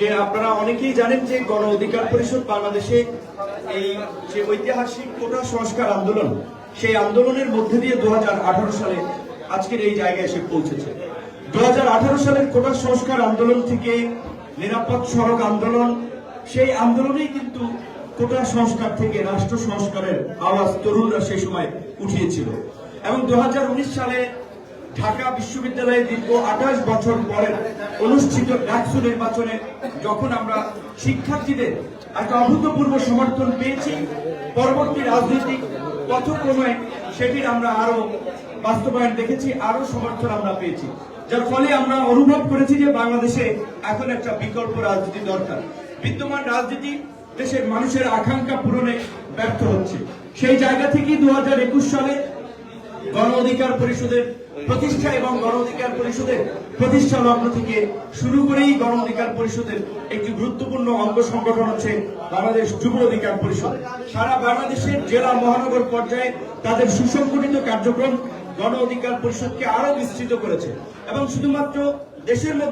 যে আপনারা অনেকেই জানেন যে গণ অধিকার পরিষদ বাংলাদেশে এই যে ঐতিহাসিক কোটা সংস্কার আন্দোলন, সেই আন্দোলনের মধ্যে দিয়ে 2018 সালে আজকের এই জায়গায় এসে পৌঁছেছে। 2018 সালের কোটা সংস্কার আন্দোলন থেকে নিরাপদ সড়ক আন্দোলন, সেই আন্দোলনেই কিন্তু কোটা সংস্কার থেকে রাষ্ট্র সংস্কারের আওয়াজ তরুণরা সেই সময় উঠিয়েছিল। এবং 2019 সালে ঢাকা বিশ্ববিদ্যালয়ে দীর্ঘ 28 বছর পরে অনুষ্ঠিত ডাকসু নির্বাচনে যখন আমরা শিক্ষার্থীদের একটা অভূতপূর্ব সমর্থন পেয়েছি, পরবর্তী রাজনৈতিক পথক্রমে সেটির আমরা আরো বাস্তবায়ন দেখেছি, আরো সমর্থন আমরা পেয়েছি, যার ফলে আমরা অনুভব করেছি যে বাংলাদেশে এখন একটা বিকল্প রাজনীতি দরকার। বিদ্যমান রাজনীতি দেশের মানুষের আকাঙ্ক্ষা পূরণে ব্যর্থ হচ্ছে। সেই জায়গা থেকেই 2021 সালে গণ অধিকার পরিষদের প্রতিষ্ঠা এবং গণ অধিকার পরিষদের প্রতিষ্ঠা লগ্ন থেকে শুরু করেই গণ অধিকার পরিষদের একটি গুরুত্বপূর্ণ অঙ্গ সংগঠন হচ্ছে বাংলাদেশ যুব অধিকার পরিষদ। সারা বাংলাদেশের জেলা মহানগর পর্যায়ে তাদের সুসংগঠিত কার্যক্রম গণ অধিকার পরিষদকে আরো বিস্তৃত করেছে এবং শুধুমাত্র দেশের মধ্যে